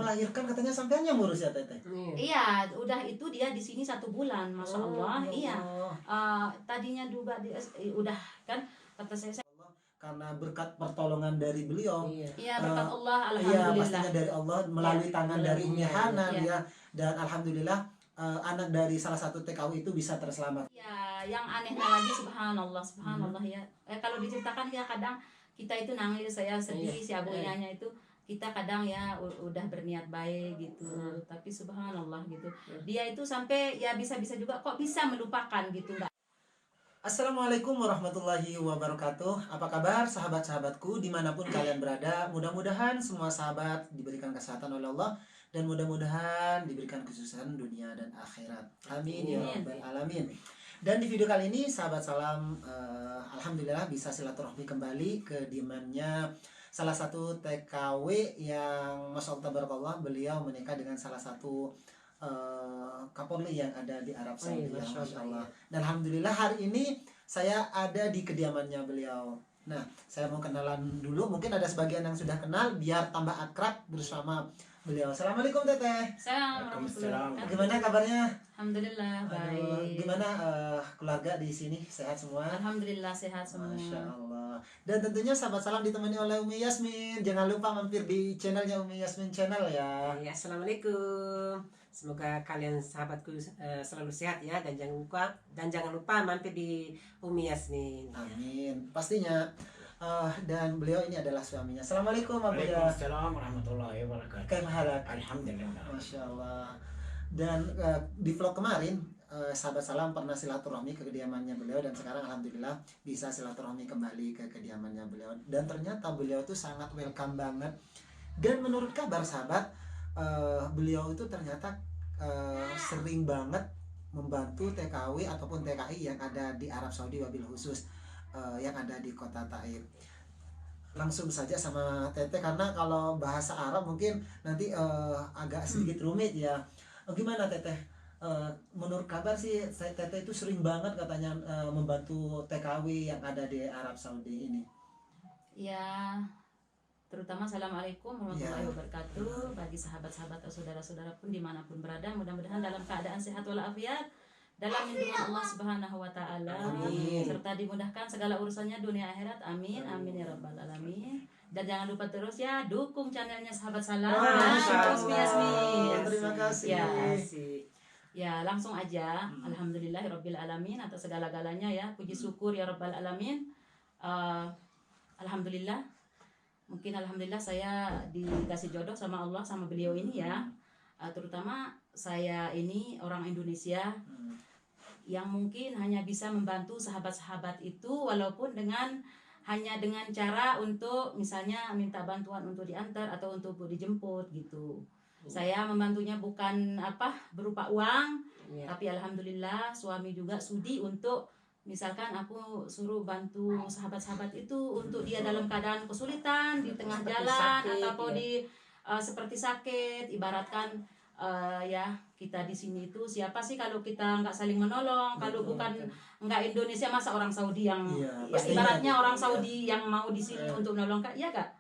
melahirkan katanya sampean yang ngurus ya Teteh? Iya, udah itu dia di sini 1 bulan, masya Allah. Ya Iya, Allah. tadinya juga udah kan kata saya Karena berkat pertolongan dari beliau. iya berkat Allah, Iya, alhamdulillah. pastinya dari Allah melalui tangan dari Umi Hanan Iya. ya. Dan alhamdulillah anak dari salah satu TKW itu bisa terselamat. Ya, yang anehnya lagi subhanallah, subhanallah ya. Kalau diceritakan ya kadang kita itu nangis, saya sedih, si Abu Ianya itu kita kadang ya udah berniat baik gitu, tapi subhanallah gitu. Dia itu sampai ya bisa-bisa juga kok bisa melupakan gitu, enggak. Assalamualaikum warahmatullahi wabarakatuh. Apa kabar sahabat-sahabatku dimanapun kalian berada? Mudah-mudahan semua sahabat diberikan kesehatan oleh Allah dan mudah-mudahan diberikan kesuksesan dunia dan akhirat. Amin ya rabbal alamin. Dan di video kali ini sahabat salam, alhamdulillah bisa silaturahmi kembali ke dimannya salah satu TKW yang masya Allah tabarakallah, beliau menikah dengan salah satu Kapolri yang ada di Arab Saudi. Masya Allah. Dan alhamdulillah hari ini saya ada di kediamannya beliau. Nah, saya mau kenalan dulu. Mungkin ada sebagian yang sudah kenal, biar tambah akrab bersama beliau. Assalamualaikum Teteh. Assalamualaikum. Gimana kabarnya? Alhamdulillah baik. Gimana keluarga di sini, sehat semua? Alhamdulillah sehat semua. Masya Allah. Dan tentunya sahabat salam ditemani oleh Umi Yasmin. Jangan lupa mampir di channelnya Umi Yasmin Channel ya. Ya, assalamualaikum. Semoga kalian sahabatku selalu sehat ya, dan jangan lupa mampir di Umi Yasmin. Amin. Pastinya. Dan beliau ini adalah suaminya. Assalamualaikum warahmatullahi Waalaikumsalam warahmatullahi wabarakatuh. wabarakatuh. Alhamdulillah. Masya Allah. Dan di vlog kemarin sahabat salam pernah silaturahmi ke kediamannya beliau, dan sekarang alhamdulillah bisa silaturahmi kembali ke kediamannya beliau. Dan ternyata beliau itu sangat welcome banget. Dan menurut kabar sahabat, beliau itu ternyata sering banget membantu TKW ataupun TKI yang ada di Arab Saudi, wabil khusus yang ada di kota Taif. Langsung saja sama Teteh, karena kalau bahasa Arab mungkin nanti agak sedikit rumit ya. Gimana Teteh? Menurut kabar sih Teteh itu sering banget katanya membantu TKW yang ada di Arab Saudi ini. Ya, terutama assalamualaikum warahmatullahi wabarakatuh bagi sahabat-sahabat atau saudara-saudara pun dimanapun berada, mudah-mudahan dalam keadaan sehat walafiat, dalam lindungan Allah Subhanahu wa Ta'ala, serta dimudahkan segala urusannya dunia akhirat. Amin, amin ya rabbal alamin. Dan jangan lupa terus ya dukung channelnya sahabat salam. Umi Yasmin. Terima kasih. Ya, langsung aja. Alhamdulillahirabbil alamin atas segala-galanya ya. Puji syukur ya rabbal alamin. Alhamdulillah. Mungkin alhamdulillah saya dikasih jodoh sama Allah sama beliau ini ya. Terutama saya ini orang Indonesia yang mungkin hanya bisa membantu sahabat-sahabat itu walaupun hanya dengan cara untuk misalnya minta bantuan untuk diantar atau untuk dijemput gitu. Saya membantunya bukan berupa uang, tapi alhamdulillah suami juga sudi untuk misalkan aku suruh bantu sahabat-sahabat itu untuk dia dalam keadaan kesulitan di tengah jalan ataupun seperti sakit, ibaratkan ya kita di sini itu siapa sih kalau kita nggak saling menolong, kalau bukan nggak Indonesia masa orang Saudi yang ibaratnya orang Saudi yang mau di sini untuk menolong kan, ya kak?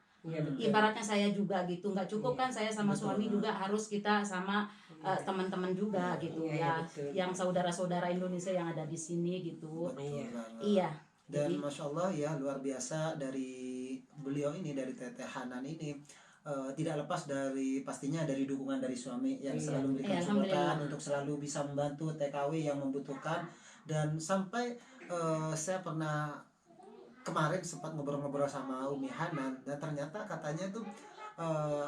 Ibaratnya saya juga gitu, nggak cukup kan saya sama suami juga harus kita sama teman-teman juga gitu ya, yang saudara-saudara Indonesia yang ada di sini gitu. Iya. Dan masya Allah ya, luar biasa dari beliau ini, dari Teteh Hanan ini. Tidak lepas dari pastinya dari dukungan dari suami yang selalu memberikan support untuk selalu bisa membantu TKW yang membutuhkan. Dan sampai saya pernah kemarin sempat ngobrol-ngobrol sama Umi Hanan, dan ternyata katanya tuh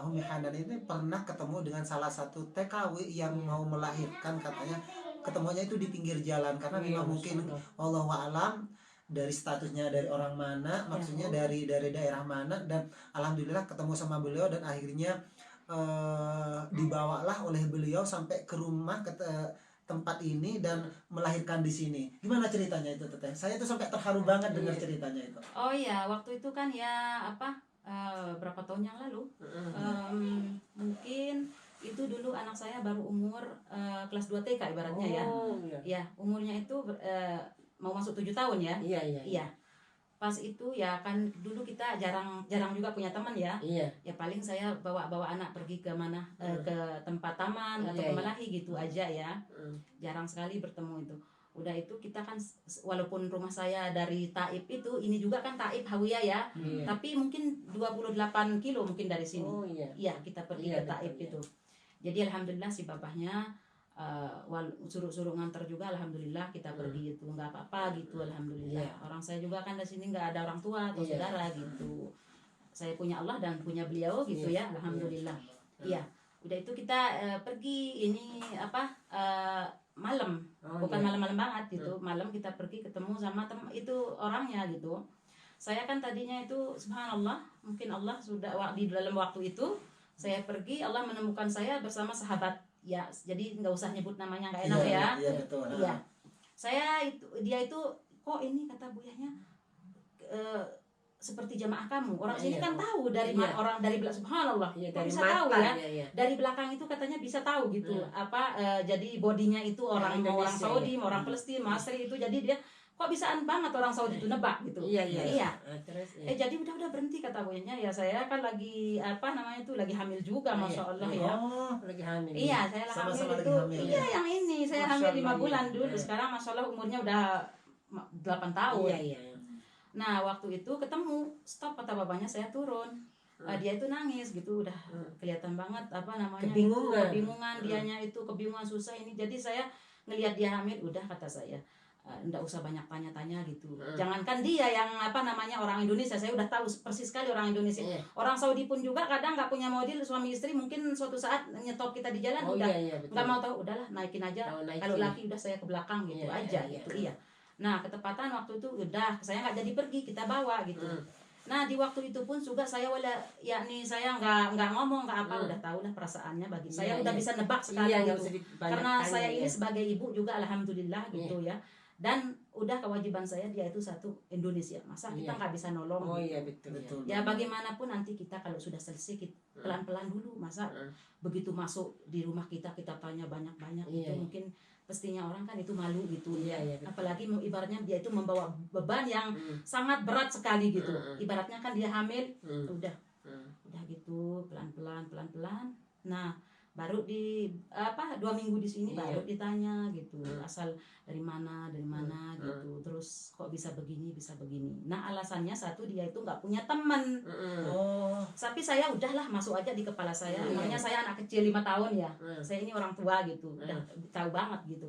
Umi Hanan ini pernah ketemu dengan salah satu TKW yang mau melahirkan, katanya ketemunya itu di pinggir jalan karena memang mungkin wallahu a'lam dari statusnya dari orang mana, maksudnya dari daerah mana, dan alhamdulillah ketemu sama beliau dan akhirnya dibawalah oleh beliau sampai ke rumah ke tempat ini dan melahirkan di sini. Gimana ceritanya itu Teteh? Saya tuh sampai terharu banget dengar ceritanya itu. Oh iya, waktu itu kan ya berapa tahun yang lalu, mungkin itu dulu anak saya baru umur kelas 2 TK ibaratnya ya. Ya, umurnya itu mau masuk 7 tahun ya. Iya. Pas itu ya kan dulu kita jarang juga punya teman ya. Ya paling saya bawa anak pergi ke mana atau Iya, iya. pembelahi gitu aja ya. Hmm. Jarang sekali bertemu itu. Udah itu kita kan walaupun rumah saya dari Taif itu, ini juga kan Taif Hawiyah ya. Iya. Tapi mungkin 28 kilo mungkin dari sini. Oh iya. Iya, kita pergi Iya, ke Taif betul, itu. Jadi alhamdulillah si babahnya suruh nganter juga, alhamdulillah kita pergi itu nggak apa-apa gitu, alhamdulillah. Iya. Orang saya juga kan di sini nggak ada orang tua atau Iya. saudara gitu. Saya punya Allah dan punya beliau gitu Iya. ya, alhamdulillah. Iya. Udah itu kita pergi ini malam, Oh, bukan iya. malam-malam banget gitu. Malam kita pergi ketemu sama itu orangnya gitu. Saya kan tadinya itu subhanallah, mungkin Allah sudah di dalam waktu itu saya pergi, Allah menemukan saya bersama sahabat ya, jadi nggak usah nyebut namanya, nggak enak ya. Iya betul. Iya. Dia itu kok ini kata buyahnya seperti jamaah kamu. Orang sini Iya. kan tahu dari Iya. orang dari belakang, subhanallah. Iya, Kok dari bisa mata tahu ya? iya. Dari belakang itu katanya bisa tahu gitu. Jadi bodinya itu orang mau orang Indonesia, Saudi, iya. mau orang Palestina, Masri itu, jadi dia kok bisaan banget orang Saudi itu nebak gitu. Iya. Terus iya. Jadi udah berhenti kata buyahnya, ya saya kan lagi lagi hamil juga, Iya. masya Allah ya. Oh, Lagi hamil. Iya, saya Sama-sama hamil lagi itu. hamil, Iya, ya? yang ini saya Masya hamil 5 Allah, bulan iya. dulu. Sekarang masya Allah umurnya udah 8 tahun. Iya. Nah, waktu itu ketemu, stop kata babanya, saya turun. Dia itu nangis gitu, udah kelihatan banget kebingungan dianya itu, kebingungan susah ini. Jadi saya ngelihat dia hamil, udah kata saya, nggak usah banyak tanya-tanya gitu. Jangankan dia yang orang Indonesia, saya udah tahu persis sekali orang Indonesia. Orang Saudi pun juga kadang nggak punya mobil, suami istri mungkin suatu saat nyetop kita di jalan, udah betul. nggak mau tahu, udahlah naikin aja. Kalau laki udah saya ke belakang gitu aja gitu. Iya. Nah, ketepatan waktu itu udah saya nggak jadi pergi, kita bawa gitu. Nah, di waktu itu pun juga saya saya nggak ngomong nggak apa, udah tahu lah perasaannya bagi saya, udah bisa nebak sekali gitu. Karena saya ini sebagai ibu juga alhamdulillah gitu ya. Dan udah kewajiban saya, dia itu satu Indonesia, masa kita nggak bisa nolong. Oh gitu. iya betul. Ya bagaimanapun nanti kita kalau sudah selesai pelan-pelan dulu, masa begitu masuk di rumah kita tanya banyak-banyak itu mungkin pastinya orang kan itu malu gitu. Iya, Apalagi ibaratnya dia itu membawa beban yang sangat berat sekali gitu. Ibaratnya kan dia hamil, udah gitu pelan-pelan. Nah, baru di 2 minggu di sini baru ditanya gitu, asal dari mana gitu, terus kok bisa begini. Nah, alasannya satu, dia itu nggak punya teman. Tapi saya udahlah masuk aja di kepala saya. Namanya saya anak kecil 5 tahun ya, saya ini orang tua gitu, udah tahu banget gitu.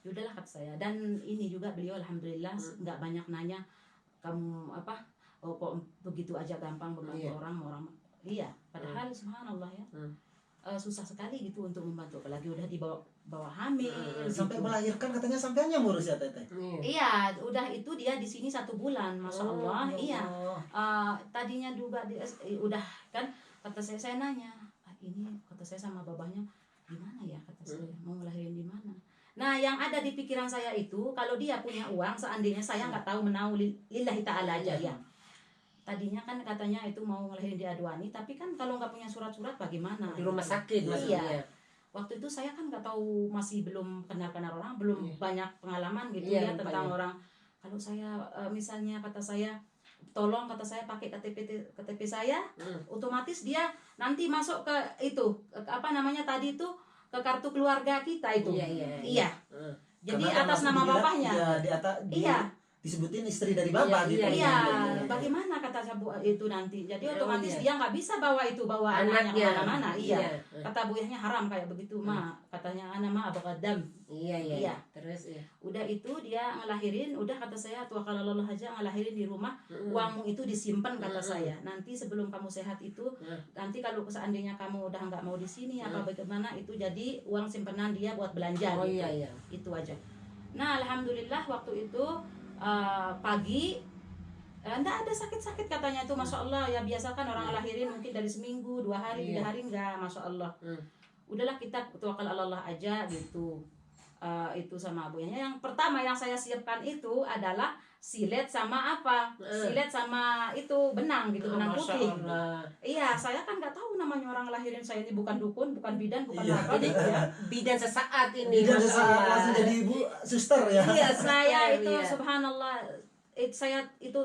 Udahlah kata saya. Dan ini juga beliau alhamdulillah nggak banyak nanya kamu kok begitu aja gampang membantu orang. Iya, padahal subhanallah ya. Susah sekali gitu untuk membantu, apalagi udah dibawa hamil sampai gitu. melahirkan katanya sampeannya ngurus ya teteh. Iya, udah itu dia di sini 1 bulan, masya Allah. Iya. Oh. Tadinya juga udah kan, kata saya nanya, ini kata saya sama babahnya, gimana ya kata saya, mau ngelahirin di mana? Nah, yang ada di pikiran saya itu, kalau dia punya uang, seandainya saya nggak tahu menau lillahi ta'ala aja ya. Tadinya kan katanya itu mau ngelahirin di Adwani, tapi kan kalau nggak punya surat-surat bagaimana? Di rumah sakit Iya. Waktu itu saya kan nggak tahu, masih belum kenal orang, belum banyak pengalaman gitu ya tentang orang. Kalau saya misalnya kata saya, tolong kata saya pakai KTP saya, otomatis dia nanti masuk ke itu tadi itu ke kartu keluarga kita itu. Iya. Jadi Karena atas nama bapaknya. Iya. Disebutin istri dari bapak gitu. Iya, bagaimana kata saya itu nanti. Jadi otomatis dia nggak bisa bawa anaknya kemana-mana. Iya. Kata buyahnya haram kayak begitu mah. Katanya anak mah abadam. Iya. Terus ya. Udah itu dia ngelahirin, udah kata saya tawakkalallah aja ngelahirin di rumah. Uangmu itu disimpan kata saya. Nanti sebelum kamu sehat itu, nanti kalau seandainya kamu udah nggak mau di sini apa bagaimana itu jadi uang simpanan dia buat belanja. Oh gitu. iya. Itu aja. Nah, alhamdulillah waktu itu pagi enggak ada sakit-sakit katanya itu, masya Allah ya. Biasa kan orang ngelahirin mungkin dari seminggu 2 hari 3 hari enggak, masya Allah. Udahlah kita tawakal Allah aja gitu. Itu sama abunya. Yang pertama yang saya siapkan itu adalah silet sama silet sama itu benang gitu, benang putih. Iya, saya kan nggak tahu namanya orang ngelahirin, saya ini bukan dukun, bukan bidan, bukan apa gitu ya. Bidan sesaat ini. Bidan sesaat langsung jadi ibu suster ya. Iya, saya itu subhanallah, saya itu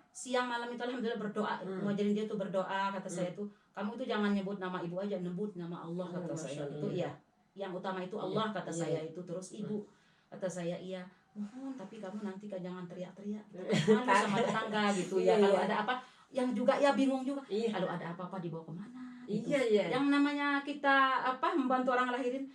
siang malam itu alhamdulillah berdoa, ngajarin dia tuh berdoa, kata saya tuh, kamu itu jangan nyebut nama ibu aja, nyebut nama Allah kata saya itu. Iya. yang utama itu Allah, kata saya itu. Terus ibu kata saya, iya mohon tapi kamu nanti kan jangan teriak-teriak, malu sama tetangga gitu ya. Kalau ada apa, yang juga ya bingung juga, kalau ada apa-apa dibawa kemana gitu. Yang namanya kita membantu orang lahirin,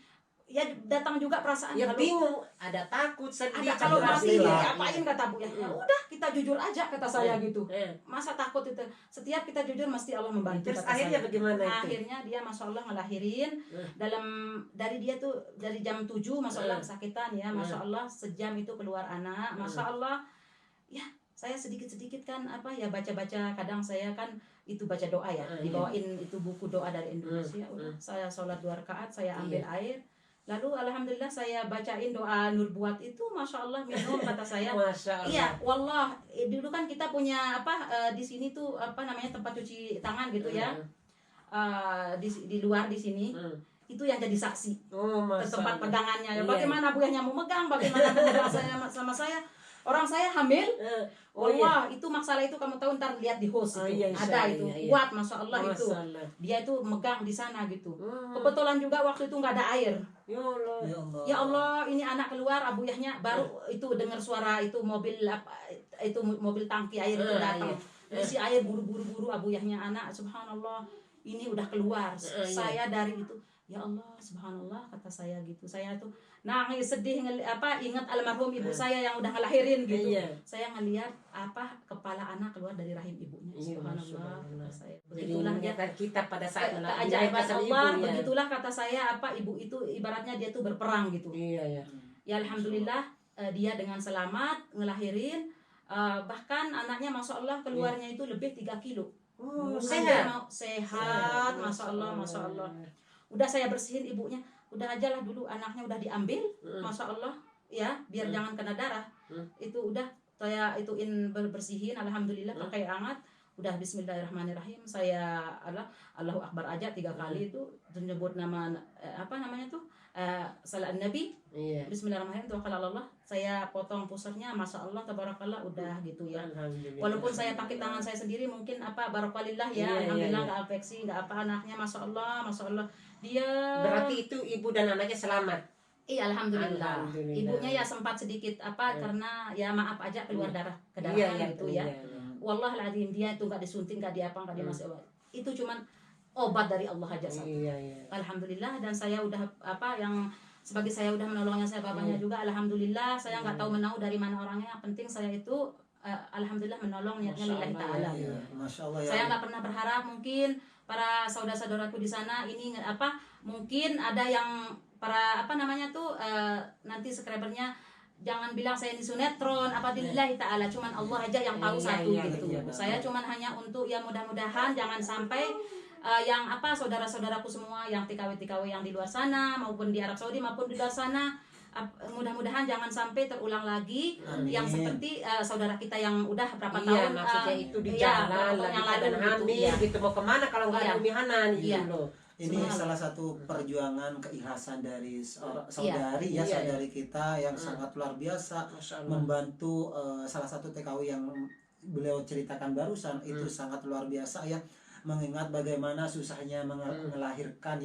ya datang juga perasaan Ya kalau bingung, ada takut, sedih, ada kalau masih pastilah. diapain kata Bu ya. Ya udah kita jujur aja kata saya gitu. Masa takut itu? Setiap kita jujur mesti Allah membantu. Terus kata akhirnya saya. bagaimana itu? Akhirnya dia Masya Allah ngelahirin dari dia tuh dari jam 7 Masya Allah kesakitan ya, Masya Allah sejam itu keluar anak, Masya Allah. Ya saya sedikit-sedikit kan baca-baca, kadang saya kan itu baca doa ya, dibawain itu buku doa dari Indonesia. Udah saya sholat 2 rakaat, saya ambil air. Lalu alhamdulillah saya bacain doa Nurbuat itu, Masya Allah minum kata saya. Masya Allah. Iya, wallah dulu kan kita punya di sini tuh namanya tempat cuci tangan gitu ya. Di luar di sini. Itu yang jadi saksi. Tempat pegangannya. Bagaimana buyahnya mau megang, bagaimana mau saya sama saya. Orang saya hamil, wah itu masalah itu kamu tahu ntar lihat di host itu ada itu kuat, Masya Allah itu dia itu megang di sana gitu. Kebetulan juga waktu itu nggak ada air. Ya Allah ini anak keluar abuyahnya baru itu dengar suara itu mobil mobil tangki air itu datang. Isi air buru-buru abuyahnya anak, subhanallah ini udah keluar. Saya dari itu, ya Allah subhanallah kata saya gitu. Saya tuh nangis sedih ingat almarhum ibu saya yang udah ngelahirin gitu. Saya ngelihat kepala anak keluar dari rahim ibunya. Subhanallah kata saya. Begitulah ya kita pada saat keajaiban Allah. Begitulah kata saya ibu itu ibaratnya dia tuh berperang gitu. Ya alhamdulillah dia dengan selamat ngelahirin, bahkan anaknya Masya Allah keluarnya itu lebih 3 kilo. Sehat, Masya Allah, Masya Allah. Udah saya bersihin ibunya, udah aja lah dulu anaknya udah diambil, Masya Allah ya, biar jangan kena darah. Itu udah saya ituin bersihin, alhamdulillah pakai hangat. Udah bismillahirrahmanirrahim, saya Allahu Akbar aja 3 kali itu menyebut nama namanya tuh salat Nabi. Bismillahirrahmanirrahim, tawakal Allah. Saya potong pusarnya, Masya Allah tabarakallah udah gitu ya. Walaupun saya pakai tangan saya sendiri mungkin barakalillah ya, alhamdulillah nggak infeksi nggak anaknya, Masya Allah, Masya Allah. Dia berarti itu ibu dan anaknya selamat. Iya alhamdulillah. Ibunya ya sempat sedikit karena ya maaf aja keluar darah kedarahan gitu ya. Wallahualadzim dia itu nggak disuntik, nggak nggak dimasuk obat. Itu cuman obat dari Allah aja. Alhamdulillah. Dan saya udah yang sebagai saya udah menolongnya, saya bapaknya juga alhamdulillah. Saya nggak tahu menau dari mana orangnya, yang penting saya itu alhamdulillah menolong niatnya lillahi ta'ala. Masya Allah ya. Saya nggak pernah berharap mungkin para saudara-saudaraku di sana ini mungkin ada yang para nanti subscribernya jangan bilang saya ini sinetron lillahi ta'ala, cuman Allah aja yang tahu satu gitu. Saya cuman hanya untuk ya mudah-mudahan jangan sampai yang saudara-saudaraku semua yang TKW yang di luar sana maupun di Arab Saudi maupun di luar sana, mudah-mudahan jangan sampai terulang lagi. Amin. Yang seperti saudara kita yang udah berapa tahun maksudnya itu di jalan yang lalu hamil gitu, mau kemana kalau nggak ada Umi Hanan gitu loh. Ini salah satu perjuangan keikhlasan dari saudari saudari kita yang sangat luar biasa membantu salah satu TKW yang beliau ceritakan barusan. Itu sangat luar biasa ya, mengingat bagaimana susahnya melahirkan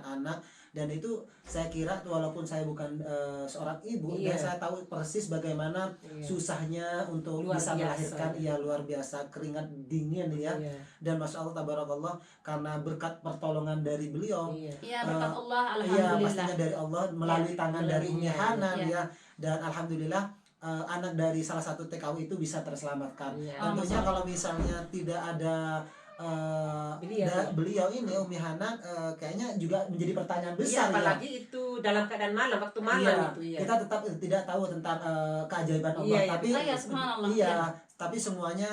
anak. Dan itu saya kira walaupun saya bukan seorang ibu, dan saya tahu persis bagaimana susahnya untuk bisa melahirkan. Luar biasa, keringat dingin ya. Dan Masya Allah tabarakallah, karena berkat pertolongan dari beliau, berkat Allah alhamdulillah, pastinya dari Allah melalui tangan dari Umi Hanan ya. Dan alhamdulillah anak dari salah satu TKW itu bisa terselamatkan. Tentunya kalau misalnya tidak ada beliau ini Umi Hanan, kayaknya juga menjadi pertanyaan besar apalagi itu dalam keadaan malam, waktu malam itu kita tetap tidak tahu tentang keajaiban Allah, tapi semuanya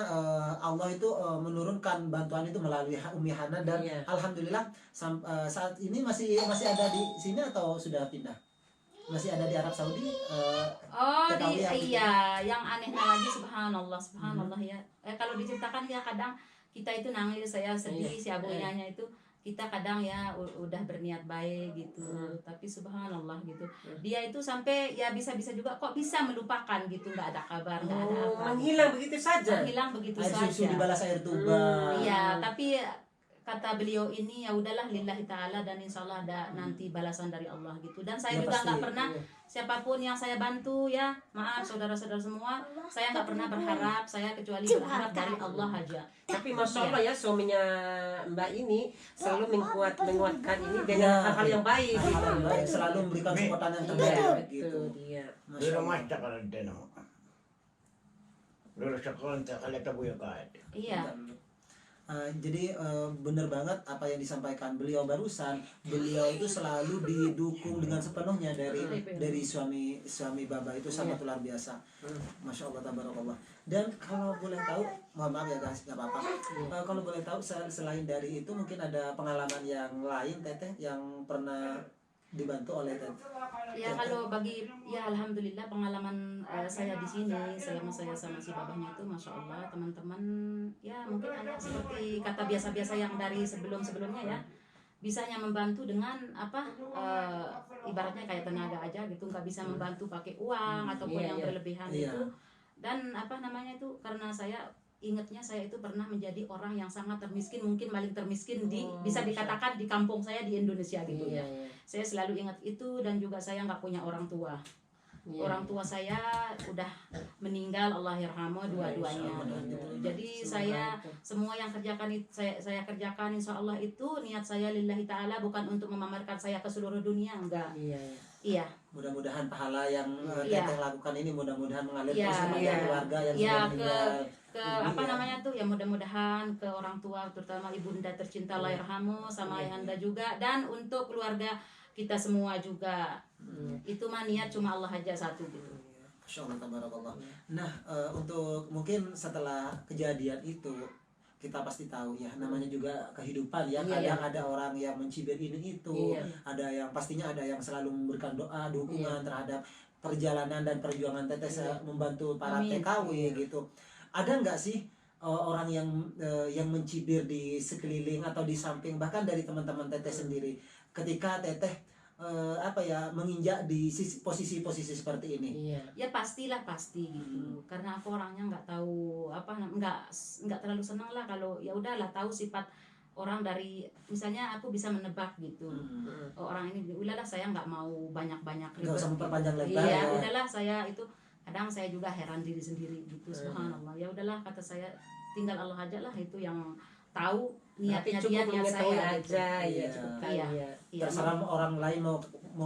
Allah itu menurunkan bantuan itu melalui Umi Hanan. Dan alhamdulillah saat ini masih ada di sini atau sudah pindah? Masih ada di Arab Saudi? Yang anehnya lagi subhanallah ya. Kalau diceritakan ya kadang kita itu nangis, saya sedih, si abuyanya itu kita kadang ya udah berniat baik gitu, tapi subhanallah gitu. Dia itu sampai ya bisa-bisa juga kok bisa melupakan gitu, nggak ada kabar, nggak ada apa. Menghilang begitu saja. Menghilang begitu air saja. Susu dibalas air tuba. Iya, tapi kata beliau ini ya udahlah lillahi ta'ala dan insya Allah ada nanti balasan dari Allah gitu. Dan Ya, saya juga pasti. nggak pernah siapapun yang saya bantu ya, maaf saudara-saudara semua, saya nggak pernah berharap, saya kecuali berharap dari Allah aja. Tapi masya Allah ya, suaminya Mbak ini selalu menguatkan ini dengan Ya, hal-hal yang baik. hal-hal yang baik, selalu memberikan Nih. supportan yang Iya, terbaik itu gitu. dia. Masya Di Allah. rumah tak kalau ada no. Lulus sekolah tak kalau tabu ya kan. Iya. Jadi benar banget apa yang disampaikan beliau barusan. Beliau itu selalu didukung dengan sepenuhnya dari suami Baba itu sangat luar biasa. Masya Allah, tabarakallah. Dan kalau boleh tahu, mohon maaf ya guys, nggak apa-apa. Kalau boleh tahu selain dari itu mungkin ada pengalaman yang lain Teteh yang pernah dibantu oleh Teteh? Ya kalau bagi ya alhamdulillah pengalaman saya di sini selama saya sama si babahnya itu masya Allah teman-teman ya mungkin hanya seperti kata biasa-biasa yang dari sebelumnya ya bisanya membantu dengan apa ibaratnya kayak tenaga aja gitu, nggak bisa membantu pakai uang ataupun Iya, yang iya. berlebihan Iya. itu. Dan apa namanya itu karena saya ingatnya saya itu pernah menjadi orang yang sangat termiskin, mungkin paling termiskin di bisa dikatakan di kampung saya di Indonesia gitu Iya, ya. iya. Saya selalu ingat itu dan juga saya nggak punya orang tua. Iya. Orang tua saya udah meninggal, Allah yarhamu dua-duanya gitu. Jadi saya semua yang kerjakan saya kerjakan insya Allah itu niat saya lillahi ta'ala, bukan untuk memamerkan saya ke seluruh dunia, enggak. Iya, iya. Iya. Mudah-mudahan pahala yang Iya. Teteh lakukan ini mudah-mudahan mengalir Iya, terus kepada iya. keluarga yang Iya, sudah meninggal. ke apa namanya tuh ya mudah-mudahan ke orang tua terutama ibunda tercinta Allah yarhamu sama ayahanda juga, dan untuk keluarga kita semua juga. Itu mah niat cuma Allah aja satu gitu. Masya Allah, tabarakallah. Nah, untuk mungkin setelah kejadian itu kita pasti tahu ya namanya juga kehidupan ya. Iya, Kadang ada orang yang mencibir ini itu, Iya. ada yang pastinya ada yang selalu memberikan doa dukungan terhadap perjalanan dan perjuangan Teteh membantu para Amin. TKW gitu. Ada nggak sih orang yang mencibir di sekeliling atau di samping bahkan dari teman-teman Teteh sendiri ketika Teteh menginjak di posisi-posisi seperti ini? Iya. Ya pastilah pasti gitu, karena aku orangnya nggak tahu nggak terlalu senang lah kalau ya udahlah tahu sifat orang dari misalnya aku bisa menebak gitu. Oh, orang ini udahlah saya nggak mau banyak-banyak Nggak usah ribet. memperpanjang lebar Iya, ya. udahlah saya itu kadang saya juga heran diri sendiri gitu. Subhanallah. Ya udahlah kata saya tinggal Allah aja lah itu yang tahu Tapi niatnya dia cukup niat mengetahui saya gitu. aja, ya Iya. cukup tahu Iya. ya. Iya. Terserah orang lain mau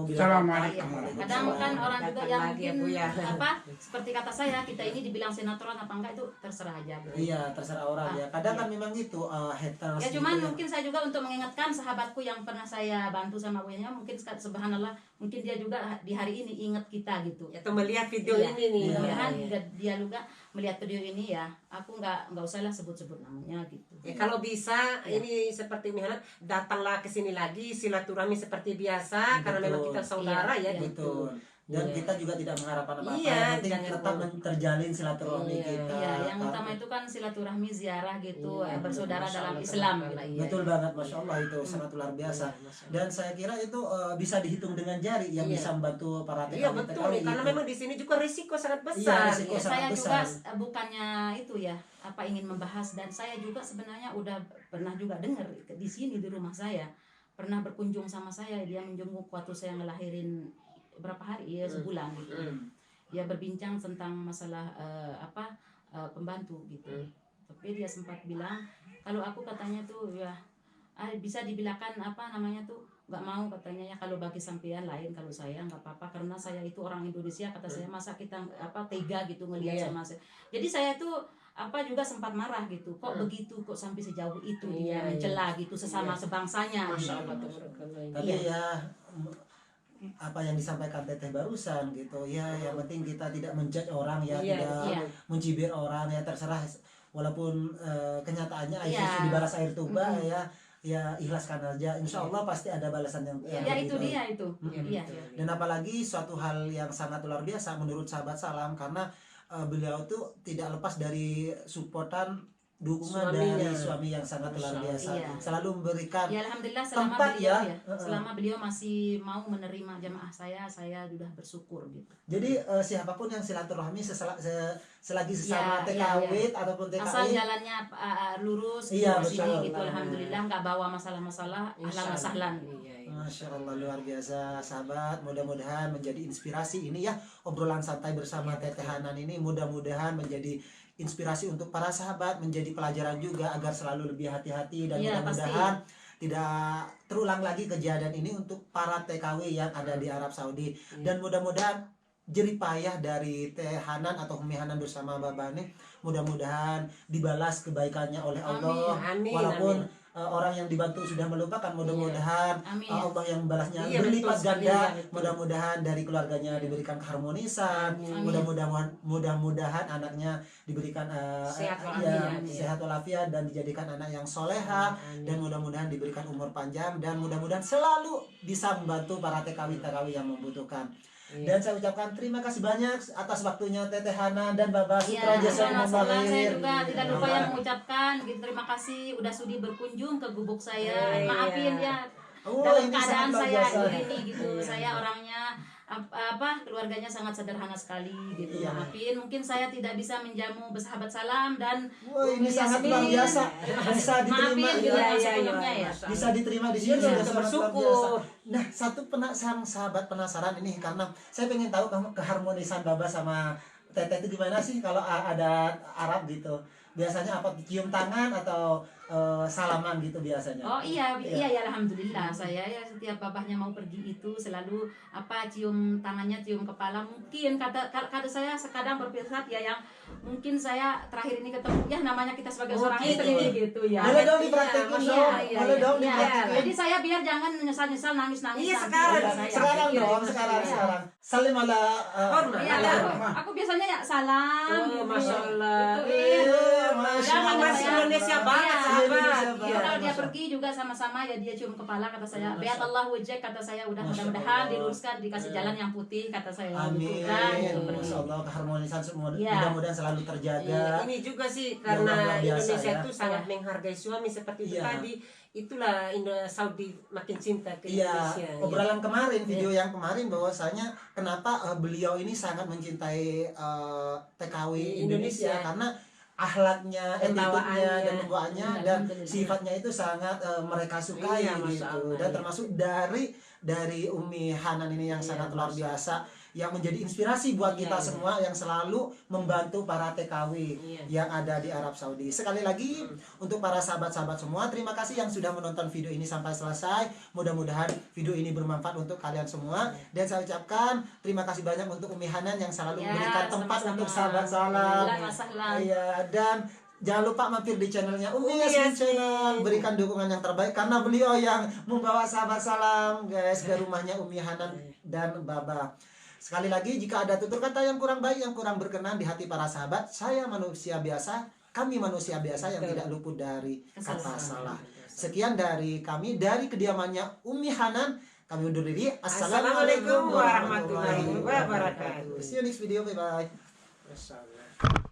bilang Assalamualaikum. apa. Kadang kan orang juga Datang yang lagi ya, mungkin Bu, ya. apa seperti kata saya kita ini dibilang sinetron apa enggak itu terserah aja gitu. Iya, terserah orang ya. Kadang kan memang itu haters. Ya gitu cuman ya. mungkin saya juga untuk mengingatkan sahabatku yang pernah saya bantu sama buyanya, mungkin subhanallah mungkin dia juga di hari ini ingat kita gitu. Atau melihat video Iya. ini nih. Mudah-mudahan Iya. dia juga melihat video ini ya. Aku nggak usahlah sebut-sebut namanya gitu. Ya, kalau bisa Iya. ini seperti misalnya datanglah ke sini lagi silaturahmi seperti biasa karena memang Betul. kita saudara Iya, ya iya. gitu. Betul. Dan Iya. kita juga tidak mengharapkan apa-apa. Iya, Yang penting jangan tetap terjalin silaturahmi Iya. kita. Iya, yang utama itu kan silaturahmi ziarah gitu, Iya, bersaudara Masya dalam Allah, Islam Masya Allah, gitu. iya. Betul banget, masya Allah itu sangat luar biasa. Iya, Masya Allah. Dan saya kira itu bisa dihitung dengan jari yang Iya. bisa membantu para TKW. Iya betul nih, karena memang di sini juga risiko sangat besar. Iya, risiko Ya, sangat saya besar. juga bukannya itu ya apa ingin membahas, dan saya juga sebenarnya udah pernah juga dengar di sini di rumah saya pernah berkunjung sama saya, dia menjenguk waktu saya ngelahirin berapa hari ya sebulan gitu. Dia berbincang tentang masalah pembantu gitu. Tapi dia sempat bilang kalau aku katanya tuh ya bisa dibilangkan apa namanya tuh nggak mau katanya ya, kalau bagi sampean lain, kalau saya nggak apa-apa karena saya itu orang Indonesia kata saya, masa kita tega gitu ngelihat Iya. sama saya. Jadi saya tuh juga sempat marah gitu, kok begitu, kok sampai sejauh itu dia Iya, mencela gitu sesama sebangsanya. Masya Allah, gitu. tabarakallah. Tapi Iya. ya apa yang disampaikan Teteh barusan gitu ya, yang penting kita tidak menjudge orang ya, Iya, tidak iya. mencibir orang ya, terserah walaupun kenyataannya air Iya. susu dibalas air tuba ya ikhlaskan aja, insya Allah pasti ada balasan yang Ya lebih itu baik. dia itu. Iya, Iya. betul. Dan apalagi suatu hal yang sangat luar biasa menurut sahabat salam, karena beliau tuh tidak lepas dari supportan dukungan Suaminya. dari suami yang sangat luar Masya biasa, Allah. selalu memberikan Ya alhamdulillah selama tempat beliau ya. selama beliau masih mau menerima jamaah saya sudah bersyukur gitu. Jadi siapapun yang silaturahmi selagi sesama Ya, TKW ya, ataupun Asal TKI, jalannya lurus Iya, di sini betul. gitu alhamdulillah nggak bawa masalah-masalah ahlan wa sahlan. Iya, iya. Masya Allah luar biasa sahabat. Mudah-mudahan menjadi inspirasi ini ya, obrolan santai bersama Teteh Hanan ini mudah-mudahan menjadi inspirasi untuk para sahabat, menjadi pelajaran juga agar selalu lebih hati-hati dan Iya, mudah-mudahan tidak terulang lagi kejadian ini untuk para TKW yang ada di Arab Saudi. Dan mudah-mudahan jerih payah dari Teh Hanan atau Umi Hanan bersama Baba nih mudah-mudahan dibalas kebaikannya oleh Allah. Amin, Walaupun amin. orang yang dibantu sudah melupakan, mudah-mudahan Amin. Allah yang membalasnya Iya, berlipat betul sekali, ganda. iya, betul. Mudah-mudahan dari keluarganya diberikan keharmonisan. Amin. Mudah-mudahan anaknya diberikan Sehat walafiat. sehat walafiat dan dijadikan anak yang soleha. Amin. Dan mudah-mudahan diberikan umur panjang dan mudah-mudahan selalu bisa membantu para TKW yang membutuhkan. Iya. Dan saya ucapkan terima kasih banyak atas waktunya Teteh Hana dan Baba Ya, Sutra Jasa saya Mubalir. juga tidak lupa yang mengucapkan gitu, terima kasih udah sudi berkunjung ke gubuk saya. Iya. Maafin ya Oh, dalam ini keadaan sangat luar saya biasa. begini gitu. Iya. Saya orangnya keluarganya sangat sederhana sekali gitu. Iya. Maafin mungkin saya tidak bisa menjamu bersahabat salam dan Wah, ini Umi sangat Yasmin. luar biasa. Bisa diterima Maafin ya. juga Iya, iya, sebelumnya iya. ya. Bisa diterima di sini Iya, sudah kita sangat luar bersyukur. biasa. Nah, satu sahabat penasaran ini karena saya pengen tahu kamu keharmonisan Baba sama Teteh itu gimana sih kalau ada Arab gitu. Biasanya apa, cium tangan atau salaman gitu biasanya? Oh iya, Iya. iya ya alhamdulillah. Saya ya setiap babahnya mau pergi itu selalu cium tangannya, cium kepala. Mungkin kata saya sekadang berpihak ya yang mungkin saya terakhir ini ketemu ya namanya kita sebagai Oh, seorang gitu. istri gitu ya. Boleh dong Iya, dipraktekin Masya dong. Allah. Boleh dong Iya, dipraktekin. jadi saya biar jangan nyesal-nyesal nangis-nangis. Iya, nanti sekarang. pada saya. Sekarang Iya, dong, iya. sekarang. Salim ala Hormat. Iya, aku biasanya ya salam. Oh, gitu. Masya Allah. Gitu, iya. Masya Jangan Allah. Masih saya- Indonesia banget, Iya, sahabat. Indonesia Iya, banget. kalau dia Masya pergi juga sama-sama ya dia cium kepala kata saya. Masya Biat Allah wajah kata saya udah Masya mudah-mudahan Allah. diluruskan dikasih jalan yang putih kata saya. Amin. Gitu kan, gitu. Masya Allah, keharmonisan semua Iya. mudah-mudahan selalu terjaga. Iya, ini juga sih Ya, luar karena biasa Indonesia ya. itu sangat menghargai suami seperti itu Iya. tadi. Itulah Saudi makin cinta ke Iya, Indonesia. obrolan kemarin, video yang kemarin bahwasanya kenapa beliau ini sangat mencintai TKW Indonesia Indonesia. karena akhlaknya, attitude-nya Pembawaannya. dan pembawaannya Iya, dan alhamdulillah. sifatnya itu sangat mereka sukai Iya, Masya gitu. Allah, Dan iya. termasuk dari Umi Hanan ini yang Iya, sangat luar Masya biasa, yang menjadi inspirasi buat Iya, kita iya. semua yang selalu membantu para TKW Iya. yang ada di Arab Saudi. Sekali lagi untuk para sahabat-sahabat semua, terima kasih yang sudah menonton video ini sampai selesai. Mudah-mudahan video ini bermanfaat untuk kalian semua. Dan saya ucapkan terima kasih banyak untuk Umi Hanan yang selalu Ya, memberikan tempat sama-sama. untuk sahabat salam. Ahlan wa sahlan. Iya, dan jangan lupa mampir di channelnya Umi Umi Yasmin Yasmin. Channel. Berikan dukungan yang terbaik karena beliau yang membawa sahabat salam guys ke rumahnya Umi Hanan dan Baba. Sekali lagi, jika ada tutur kata yang kurang baik, yang kurang berkenan di hati para sahabat, saya manusia biasa, kami manusia biasa yang Betul. tidak luput dari kata Kesalahan. salah. Sekian dari kami, dari kediamannya Umi Hanan. Kami undur diri. Assalamualaikum warahmatullahi wabarakatuh. See you next video. Bye-bye. Masya Allah.